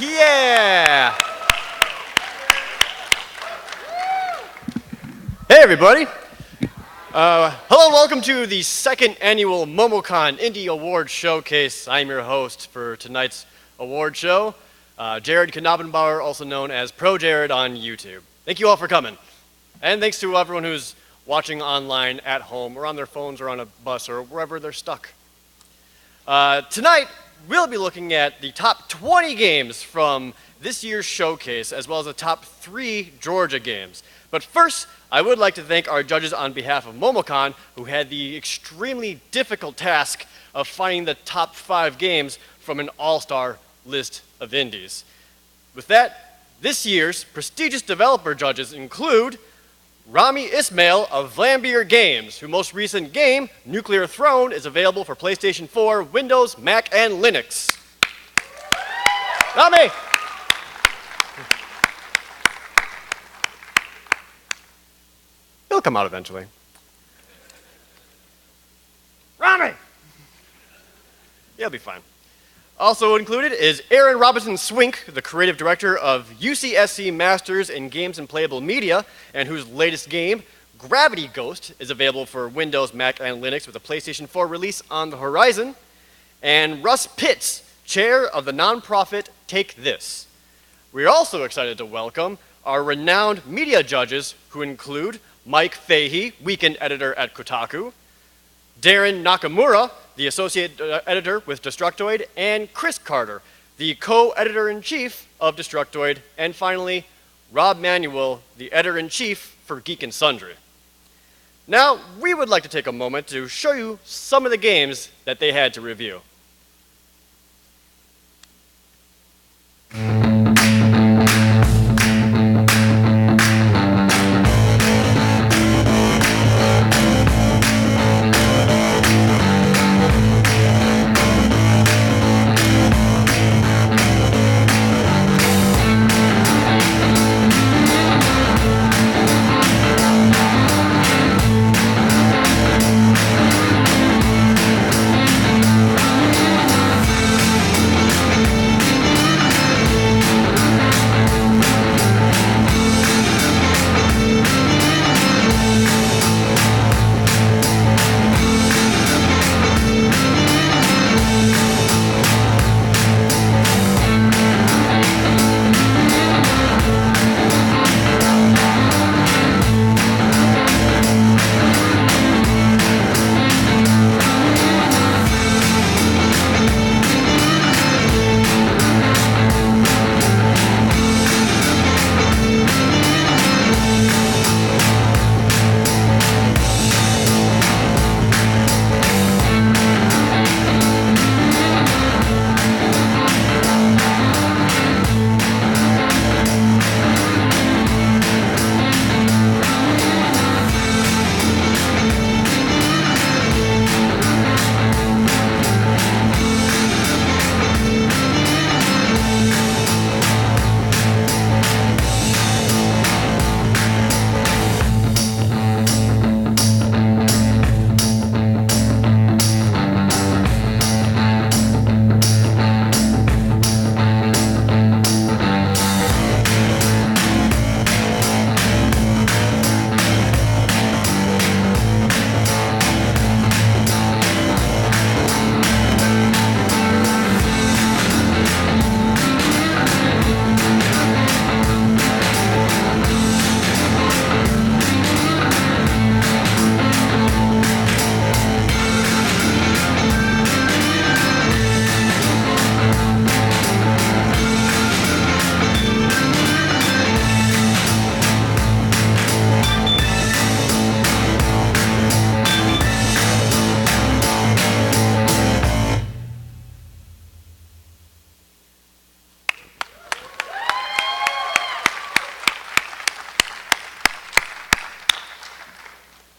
Yeah! Hey, everybody. Hello and welcome to the second annual MomoCon Indie Award Showcase. I'm your host for tonight's award show, Jared Knabenbauer, also known as ProJared on YouTube. Thank you all for coming. And thanks to everyone who's watching online at home or on their phones or on a bus or wherever they're stuck. Tonight, we'll be looking at the top 20 games from this year's showcase, as well as the top 3 Georgia games. But first, I would like to thank our judges on behalf of MomoCon, who had the extremely difficult task of finding the top 5 games from an all-star list of indies. With that, this year's prestigious developer judges include Rami Ismail of Vlambeer Games, whose most recent game, Nuclear Throne, is available for PlayStation 4, Windows, Mac, and Linux. Rami! He'll come out eventually. Rami! He'll be fine. Also included is Erin Swink, the creative director of UCSC Masters in Games and Playable Media, and whose latest game, Gravity Ghost, is available for Windows, Mac, and Linux with a PlayStation 4 release on the horizon. And Russ Pitts, chair of the nonprofit Take This. We're also excited to welcome our renowned media judges, who include Mike Fahey, weekend editor at Kotaku, Darren Nakamura, the associate editor with Destructoid, and Chris Carter, the co-editor-in-chief of Destructoid, and finally, Manuel, the editor-in-chief for Geek and Sundry. Now, we would like to take a moment to show you some of the games that they had to review.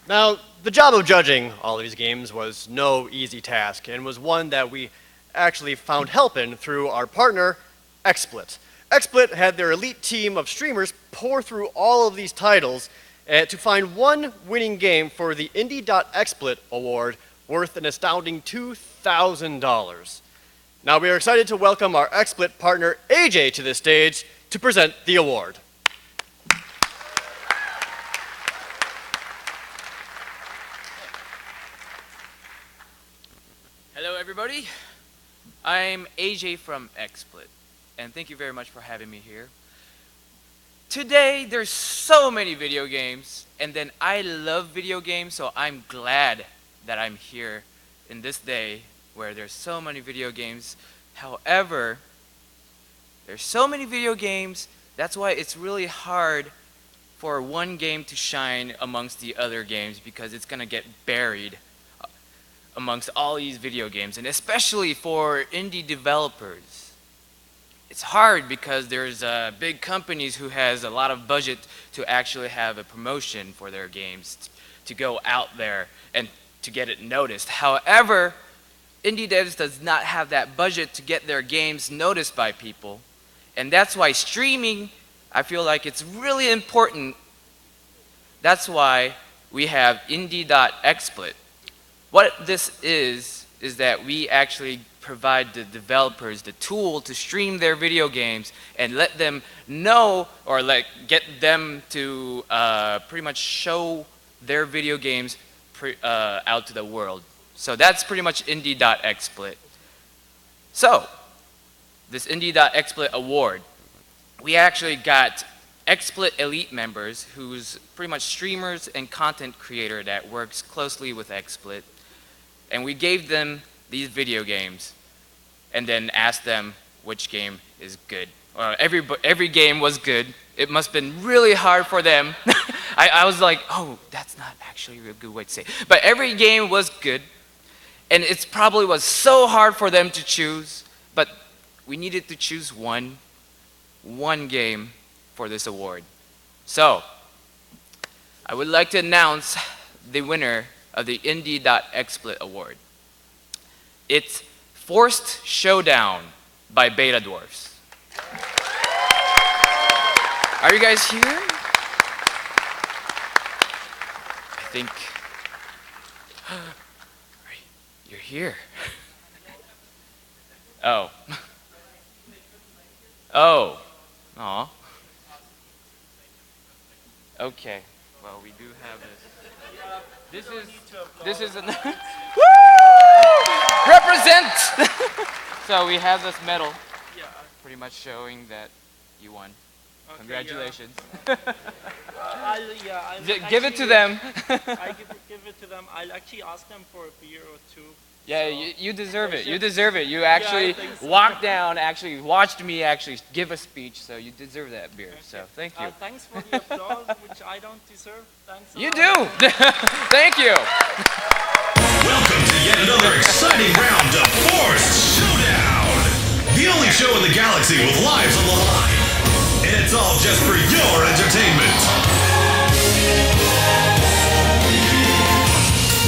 Now, the job of judging all these games was no easy task, and was one that we actually found help in through our partner, XSplit. XSplit had their elite team of streamers pour through all of these titles to find one winning game for the Indie.XSplit award worth an astounding $2,000. Now we are excited to welcome our XSplit partner AJ to the stage to present the award. Hello everybody, I'm AJ from XSplit, and thank you very much for having me here. Today there's so many video games, and then I love video games, so I'm glad that I'm here in this day where there's so many video games. However, there's so many video games, that's why it's really hard for one game to shine amongst the other games, because it's gonna get buried amongst all these video games, and especially for indie developers. It's hard because there's big companies who has a lot of budget to actually have a promotion for their games to go out there and to get it noticed. However, indie devs does not have that budget to get their games noticed by people, and that's why streaming, I feel like it's really important. That's why we have indie.xsplit. What this is that we actually provide the developers the tool to stream their video games and let them know, or get them to pretty much show their video games out to the world. So that's pretty much indie.xsplit. So, this indie.xsplit award, we actually got XSplit Elite members who's pretty much streamers and content creator that works closely with XSplit. And we gave them these video games and then asked them which game is good. Every game was good. It must have been really hard for them. I was like, oh, that's not actually a good way to say it. But every game was good. And it probably was so hard for them to choose. But we needed to choose one game for this award. So, I would like to announce the winner of the Indie.xsplit award. It's Forced Showdown by Beta Dwarfs. Are you guys here? I think you're here. Oh. Oh. Aw. Okay. Well, we do have this. This is an woo! Represent! So we have this medal, pretty much showing that you won. Okay, congratulations. Give it to them. I give it to them. I'll actually ask them for a beer or two. Yeah, so you deserve it. You deserve it. You actually walked down, actually watched me actually give a speech, so you deserve that beer. Okay. So thank you. Thanks for the applause, which I don't deserve. Thanks. You do. Thank you. Welcome to yet another exciting round of Forced Showdown, the only show in the galaxy with lives on the line, and it's all just for your entertainment.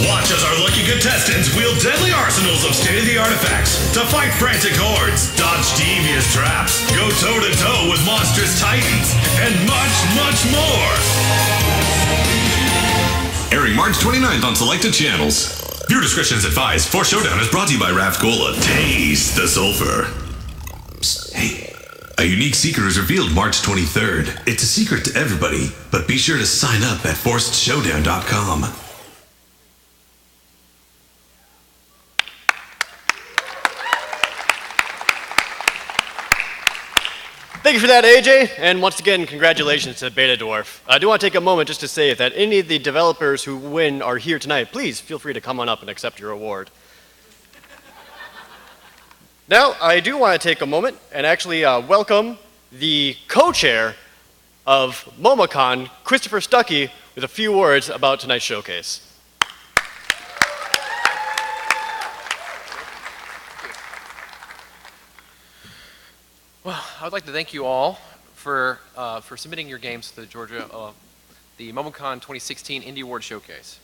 Watch as our lucky contestants wield deadly arsenals of state-of-the-art effects to fight frantic hordes, dodge devious traps, go toe-to-toe with monstrous titans, and much, much more. Airing March 29th on selected channels. Viewer discretion is advised. Forced Showdown is brought to you by Raph Cola. Taste the sulfur. Psst, hey, a unique secret is revealed March 23rd. It's a secret to everybody, but be sure to sign up at forcedshowdown.com. Thank you for that, AJ, and once again, congratulations to Beta Dwarf. I do want to take a moment just to say that any of the developers who win are here tonight. Please feel free to come on up and accept your award. Now, I do want to take a moment and actually welcome the co-chair of MomoCon, Christopher Stuckey, with a few words about tonight's showcase. Well, I would like to thank you all for submitting your games to the the MomoCon 2016 Indie Award Showcase.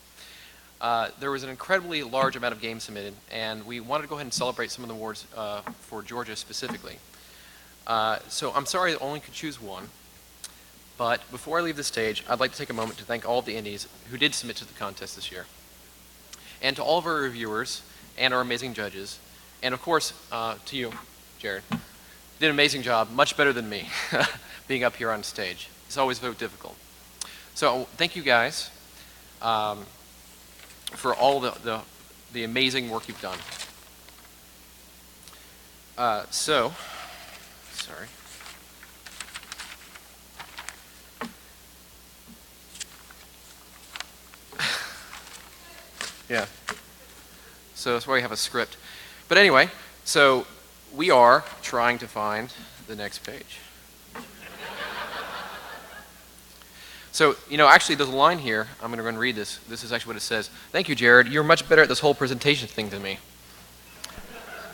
There was an incredibly large amount of games submitted, and we wanted to go ahead and celebrate some of the awards for Georgia specifically. So I'm sorry I only could choose one, but before I leave the stage, I'd like to take a moment to thank all of the indies who did submit to the contest this year. And to all of our reviewers and our amazing judges, And of course, to you, Jared. You did an amazing job, much better than me, being up here on stage. It's always very difficult. So thank you guys for all the amazing work you've done. Sorry. Yeah. So that's why we have a script. But anyway, so we are trying to find the next page. So, actually there's a line here. I'm going to go and read this. This is actually what it says. Thank you, Jared. You're much better at this whole presentation thing than me.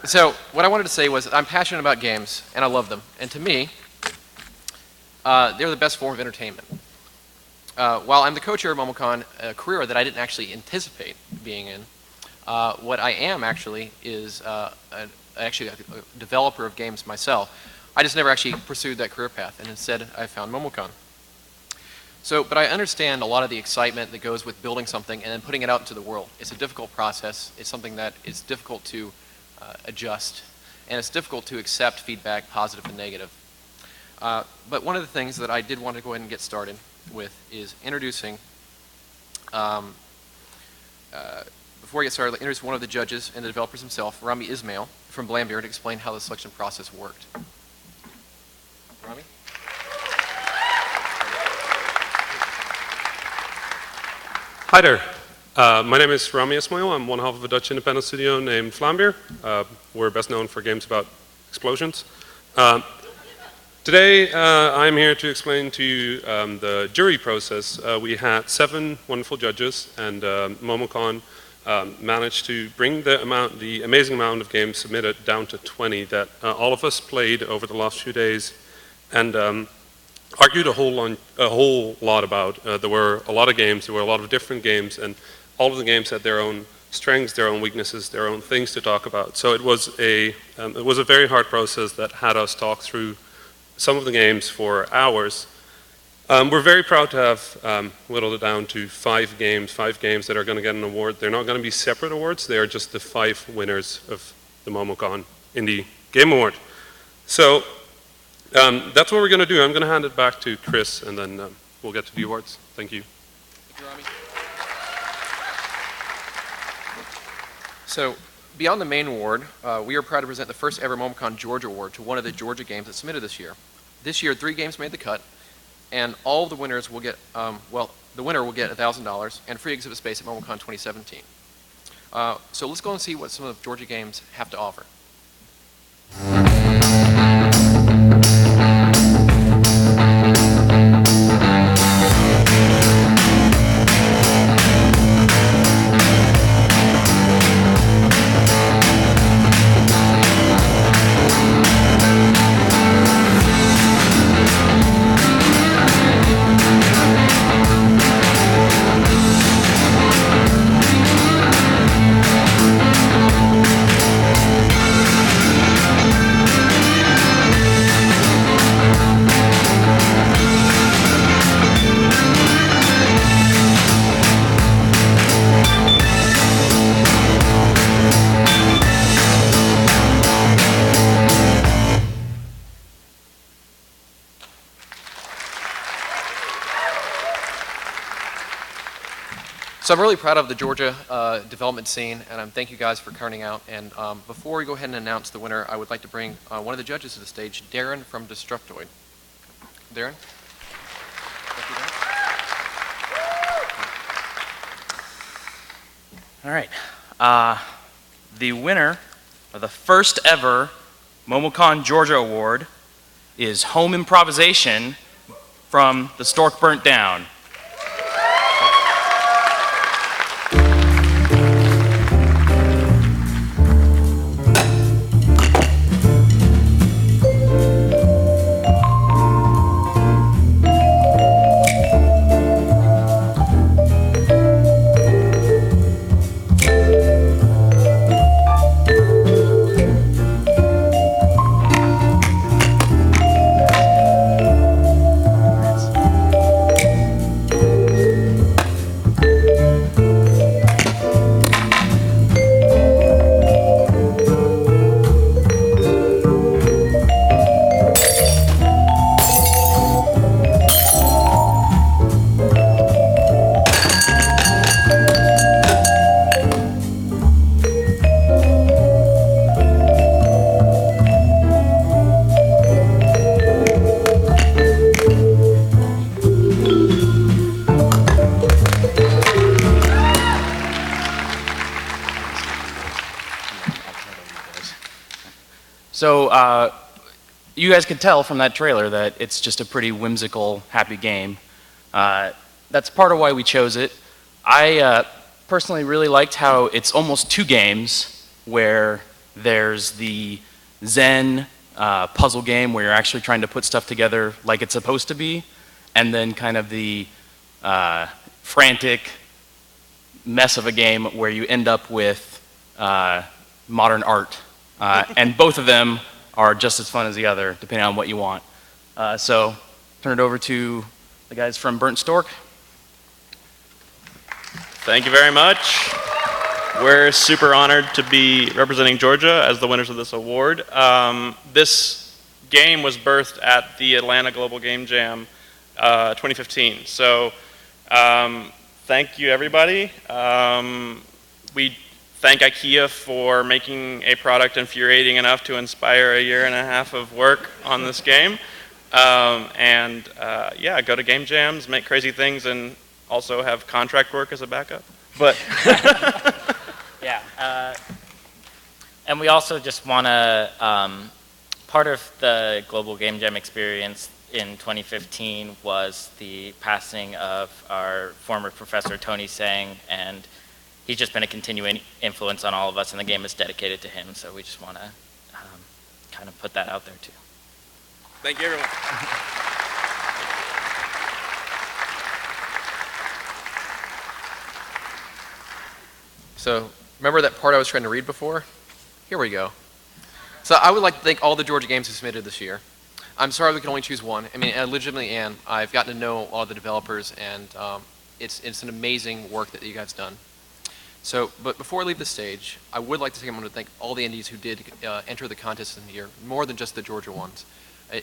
So what I wanted to say was that I'm passionate about games, and I love them. And to me, they're the best form of entertainment. While I'm the co-chair of MomoCon, a career that I didn't actually anticipate being in, what I am actually is actually a developer of games myself. I just never actually pursued that career path, and instead I found MomoCon. But I understand a lot of the excitement that goes with building something and then putting it out into the world. It's a difficult process. It's something that is difficult to adjust, and it's difficult to accept feedback, positive and negative. But one of the things that I did want to go ahead and get started with is introducing, before I get started, I'll introduce one of the judges and the developers himself, Rami Ismail from Vlambeer, to explain how the selection process worked. Rami? Hi there. My name is Rami Ismail. I'm one half of a Dutch independent studio named Vlambeer. We're best known for games about explosions. Today, I'm here to explain to you the jury process. We had 7 wonderful judges, and MomoCon managed to bring the amazing amount of games submitted down to 20 that all of us played over the last few days, and argued a whole lot about. There were a lot of games, there were a lot of different games, and all of the games had their own strengths, their own weaknesses, their own things to talk about. So it was a very hard process that had us talk through some of the games for hours. We're very proud to have whittled it down to 5 games that are going to get an award. They're not going to be separate awards, they are just the 5 winners of the MomoCon Indie Game Award. So that's what we're going to do. I'm going to hand it back to Chris, and then we'll get to the awards. Thank you. Thank you, Rami. So, beyond the main award, we are proud to present the first ever MomoCon Georgia Award to one of the Georgia games that submitted this year. This year, 3 games made the cut, and all of the winners will get, the winner will get $1,000 and free exhibit space at MomoCon 2017. So let's go and see what some of the Georgia games have to offer. So I'm really proud of the Georgia development scene, and thank you guys for turning out. And before we go ahead and announce the winner, I would like to bring one of the judges to the stage, Darren from Destructoid. Darren? Thank you, All right. The winner of the first ever MomoCon Georgia Award is Home Improvisation from The Stork Burnt Down. So you guys could tell from that trailer that it's just a pretty whimsical, happy game. That's part of why we chose it. I personally really liked how it's almost two games, where there's the Zen puzzle game where you're actually trying to put stuff together like it's supposed to be, and then kind of the frantic mess of a game where you end up with modern art. And both of them are just as fun as the other, depending on what you want. So, turn it over to the guys from Burnt Stork. Thank you very much. We're super honored to be representing Georgia as the winners of this award. This game was birthed at the Atlanta Global Game Jam 2015. So thank you, everybody. We thank IKEA for making a product infuriating enough to inspire a year and a half of work on this game. Yeah, go to game jams, make crazy things, and also have contract work as a backup. But yeah, and we also just want to, part of the Global Game Jam experience in 2015 was the passing of our former professor, Tony Sang, and he's just been a continuing influence on all of us, and the game is dedicated to him, so we just want to kind of put that out there too. thank you, everyone. So, remember that part I was trying to read before? Here we go. So I would like to thank all the Georgia games who submitted this year. I'm sorry we can only choose one. I mean, I legitimately am. I've gotten to know all the developers, and it's an amazing work that you guys done. So, but before I leave the stage, I would like to take a moment to thank all the indies who did enter the contest in the year, more than just the Georgia ones.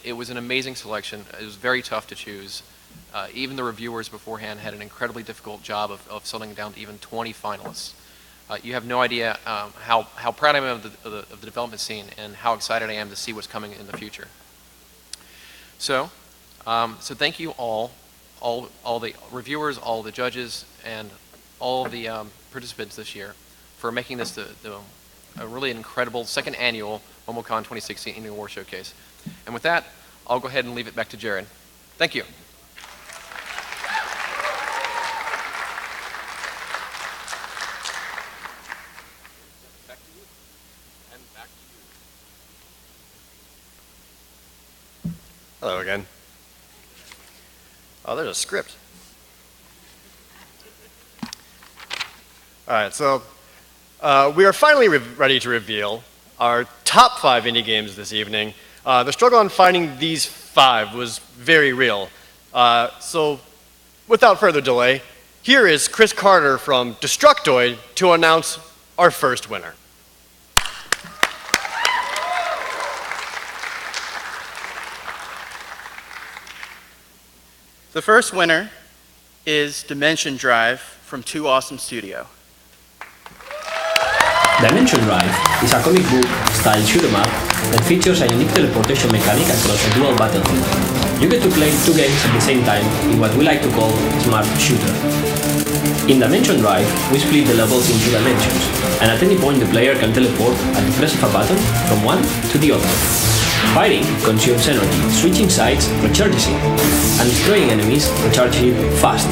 It was an amazing selection. It was very tough to choose. Even the reviewers beforehand had an incredibly difficult job of settling down to even 20 finalists. You have no idea how proud I am of the development scene and how excited I am to see what's coming in the future. So thank you all the reviewers, all the judges, and all the participants this year for making this a really incredible second annual MomoCon 2016 Indie Award Showcase. And with that, I'll go ahead and leave it back to Darren. Thank you. Hello again. Oh, there's a script. All right, so we are finally ready to reveal our top 5 indie games this evening. The struggle on finding these 5 was very real. So without further delay, here is Chris Carter from Destructoid to announce our first winner. The first winner is Dimension Drive from Too Awesome Studio. Dimension Drive is a comic book style shoot 'em up that features a unique teleportation mechanic across a dual battlefield. You get to play 2 games at the same time in what we like to call smart shooter. In Dimension Drive, we split the levels into dimensions, and at any point the player can teleport at the press of a button from one to the other. Fighting consumes energy, switching sides recharges it, and destroying enemies recharges it fast.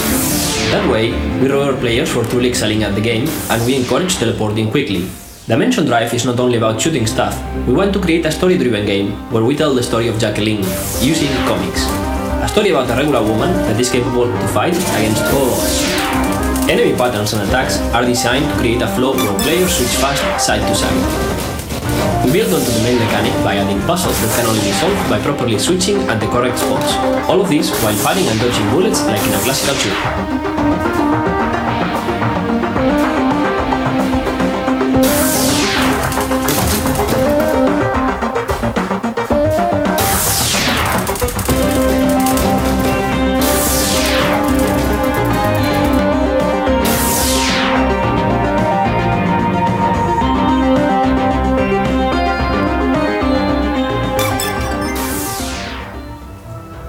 That way, we reward players for truly excelling at the game, and we encourage teleporting quickly. Dimension Drive is not only about shooting stuff. We want to create a story-driven game where we tell the story of Jacqueline using comics. A story about a regular woman that is capable to fight against all odds. Enemy patterns and attacks are designed to create a flow where players switch fast side to side. We build onto the main mechanic by adding puzzles that can only be solved by properly switching at the correct spots. All of this while fighting and dodging bullets like in a classical shooter.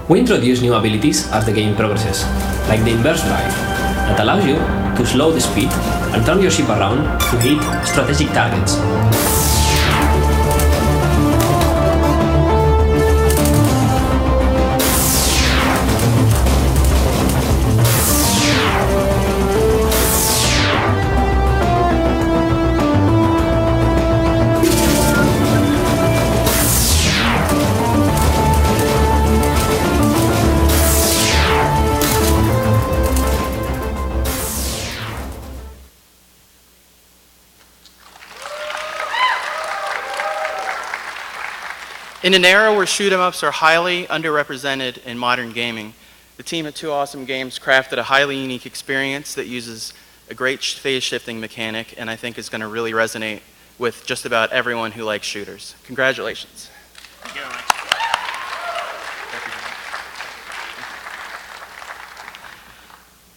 We introduce new abilities as the game progresses, like the inverse drive, that allows you to slow the speed and turn your ship around to hit strategic targets. In an era where shoot-'em-ups are highly underrepresented in modern gaming, the team at 2 Awesome Games crafted a highly unique experience that uses a great phase shifting mechanic, and I think is going to really resonate with just about everyone who likes shooters. Congratulations. Thank you very much.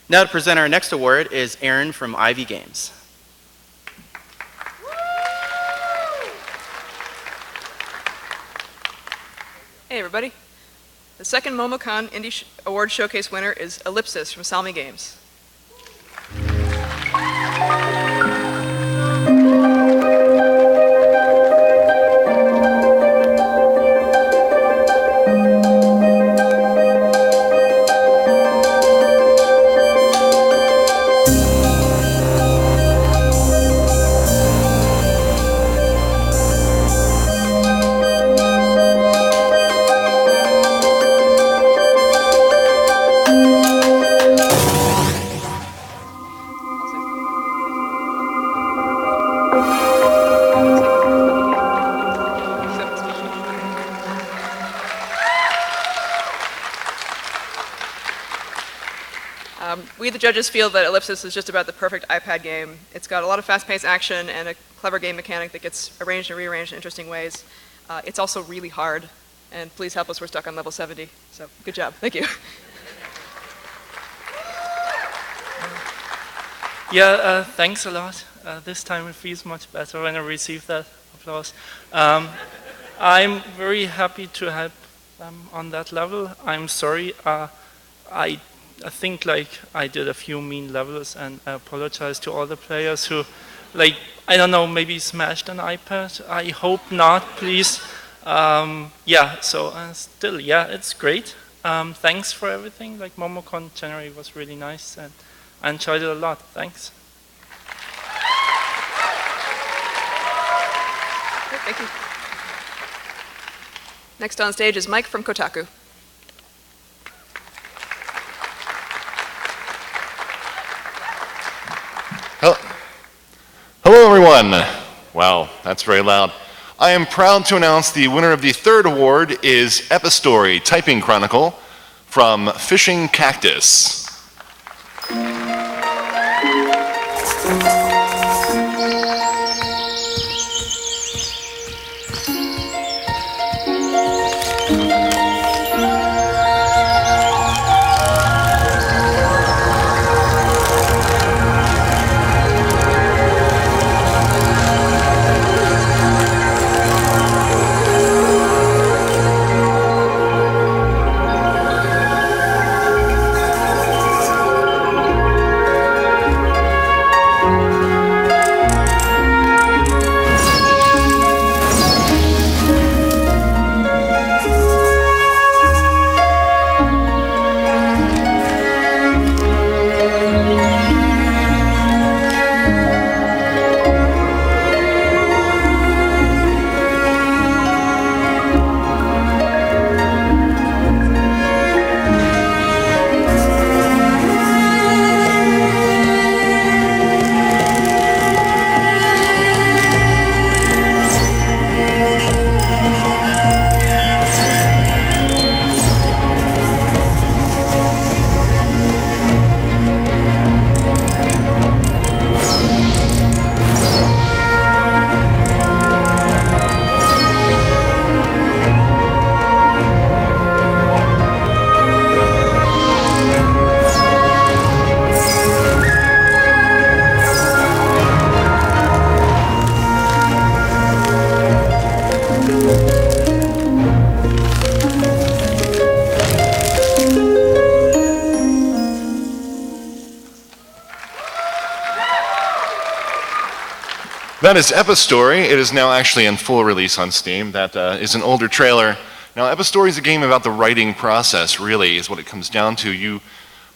Now to present our next award is Erin from Ivy Games. Hey everybody. The second MomoCon Indie Award Showcase winner is Ellipsis from Salmi Games. We, the judges, feel that Ellipsis is just about the perfect iPad game. It's got a lot of fast-paced action and a clever game mechanic that gets arranged and rearranged in interesting ways. It's also really hard, and please help us, we're stuck on level 70. So, good job. Thank you. Yeah, thanks a lot. This time it feels much better when I receive that applause. I'm very happy to help them on that level. I'm sorry, I think like I did a few mean levels, and I apologize to all the players who, like, I don't know, maybe smashed an iPad. I hope not, please. Yeah, so still, yeah, it's great. Thanks for everything. Like, MomoCon January was really nice, and I enjoyed it a lot. Thanks. Thank you. Next on stage is Mike from Kotaku. Hello everyone. Wow, that's very loud. I am proud to announce the winner of the third award is Epistory Typing Chronicle from Fishing Cactus. That is Epistory. It is now actually in full release on Steam. That is an older trailer. Now, Epistory is a game about the writing process, really, is what it comes down to. You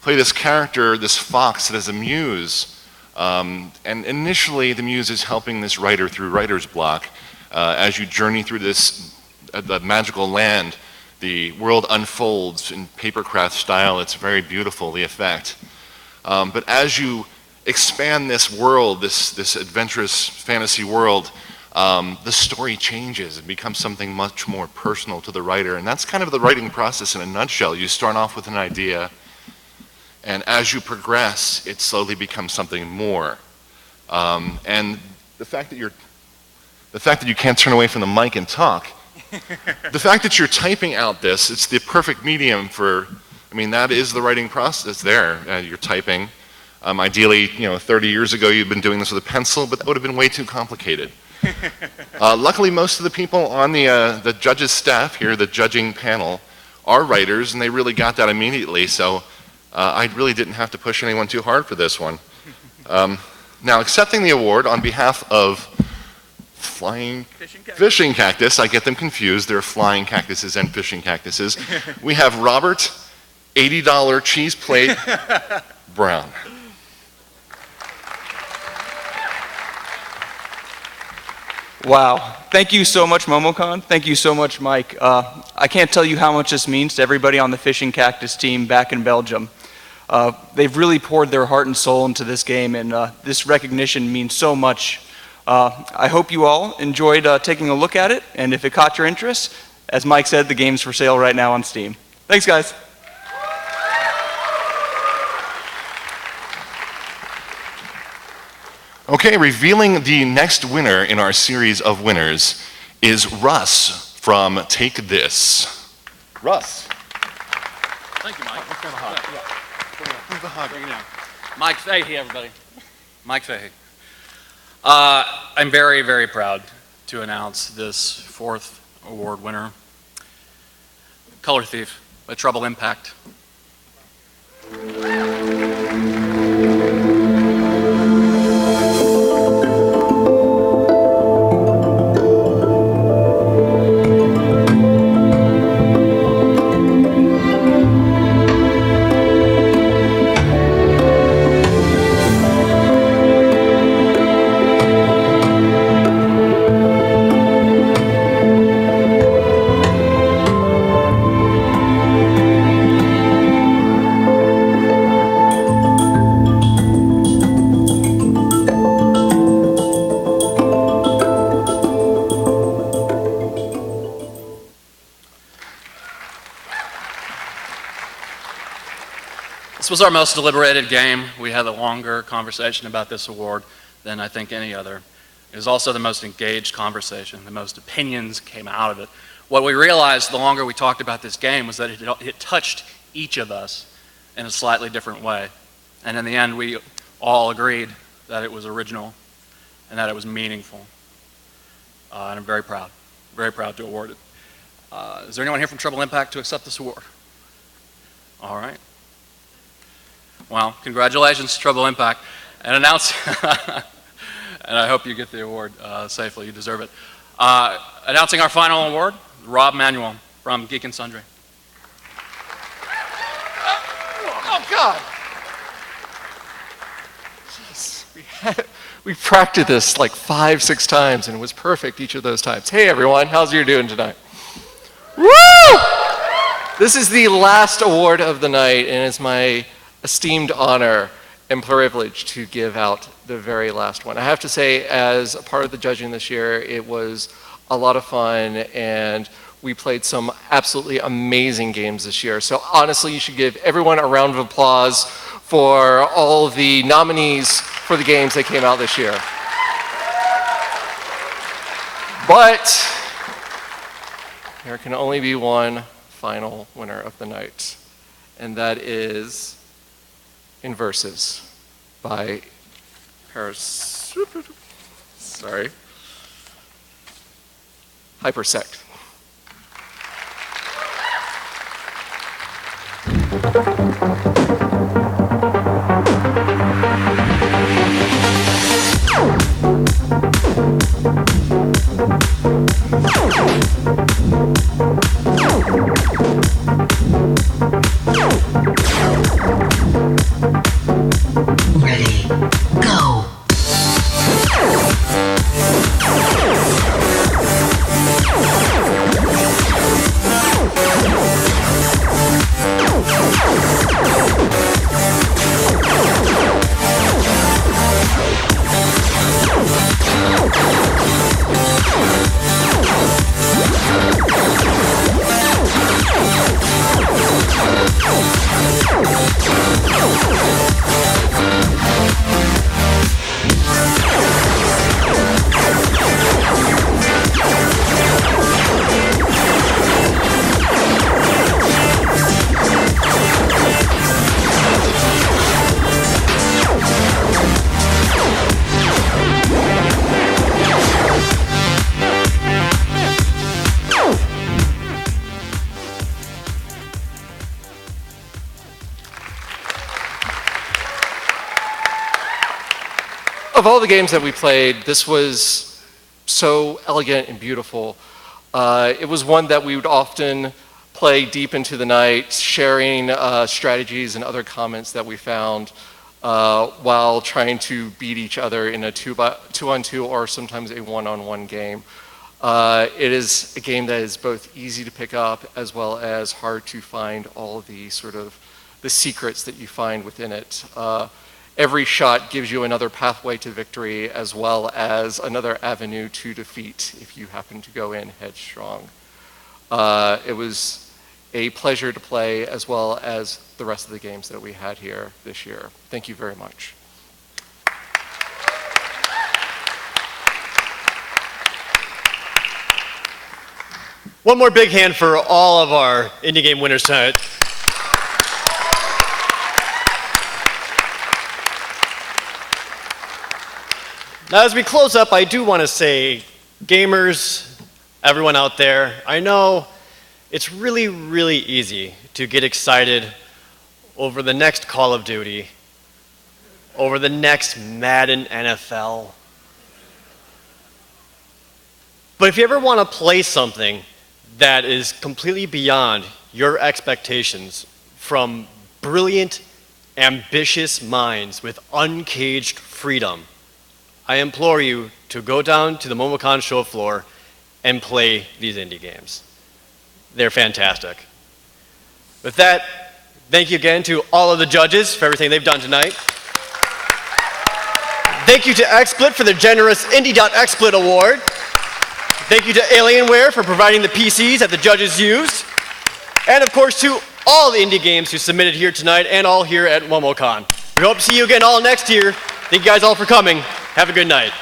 play this character, this fox that has a muse. And initially, the muse is helping this writer through writer's block. As you journey through this the magical land, the world unfolds in papercraft style. It's very beautiful, the effect. But as you expand this world, this adventurous fantasy world, the story changes and becomes something much more personal to the writer. And that's kind of the writing process in a nutshell. You start off with an idea, and as you progress, it slowly becomes something more. And the fact that you can't turn away from the mic and talk, the fact that you're typing out this, it's the perfect medium for, I mean, that is the writing process there. You're typing. Ideally, 30 years ago you'd been doing this with a pencil, but that would have been way too complicated. Luckily, most of the people on the judges' staff here, the judging panel, are writers, and they really got that immediately, so I really didn't have to push anyone too hard for this one. Now, accepting the award on behalf of Flying Fishing Cactus, I get them confused, they're flying cactuses and fishing cactuses. We have Robert, $80 cheese plate, Brown. Wow. Thank you so much, MomoCon. Thank you so much, Mike. I can't tell you how much this means to everybody on the Fishing Cactus team back in Belgium. They've really poured their heart and soul into this game, and this recognition means so much. I hope you all enjoyed taking a look at it, and if it caught your interest, as Mike said, the game's for sale right now on Steam. Thanks, guys. Okay, revealing the next winner in our series of winners is Russ from Take This. Russ. Thank you, Mike. Bring it down. Mike Fahey, everybody. Mike Fahey. I'm very, very proud to announce this 4th award winner, Color Thief by Trouble Impact. This was our most deliberated game. We had a longer conversation about this award than I think any other. It was also the most engaged conversation. The most opinions came out of it. What we realized the longer we talked about this game was that it touched each of us in a slightly different way. And in the end, we all agreed that it was original and that it was meaningful. And I'm very proud to award it. Is there anyone here from Trouble Impact to accept this award? All right. Well, congratulations, Trouble Impact, and and I hope you get the award safely. You deserve it. Announcing our final award, Manuel from Geek and Sundry. Oh God! Jeez, we practiced this like 5-6 times, and it was perfect each of those times. Hey everyone, how's you doing tonight? Woo! This is the last award of the night, and it's my esteemed honor and privilege to give out the very last one. I have to say, as a part of the judging this year, it was a lot of fun, and we played some absolutely amazing games this year. So honestly, you should give everyone a round of applause for all of the nominees for the games that came out this year. But there can only be one final winner of the night, and that is In Verses by Hypersect. Ready, go. of all the games that we played, this was so elegant and beautiful. It was one that we would often play deep into the night, sharing strategies and other comments that we found while trying to beat each other in a two-on-two or sometimes a one-on-one game. It is a game that is both easy to pick up as well as hard to find all of the sort of the secrets that you find within it. Every shot gives you another pathway to victory as well as another avenue to defeat if you happen to go in headstrong. It was a pleasure to play as well as the rest of the games that we had here this year. Thank you very much. One more big hand for all of our indie game winners tonight. Now, as we close up, I do want to say, gamers, everyone out there, I know it's really, really easy to get excited over the next Call of Duty, over the next Madden NFL. But if you ever want to play something that is completely beyond your expectations from brilliant, ambitious minds with uncaged freedom, I implore you to go down to the MomoCon show floor and play these indie games. They're fantastic. With that, thank you again to all of the judges for everything they've done tonight. Thank you to XSplit for the generous Indie.XSplit award. Thank you to Alienware for providing the PCs that the judges used. And of course to all the indie games who submitted here tonight and all here at MomoCon. We hope to see you again all next year. Thank you guys all for coming. Have a good night.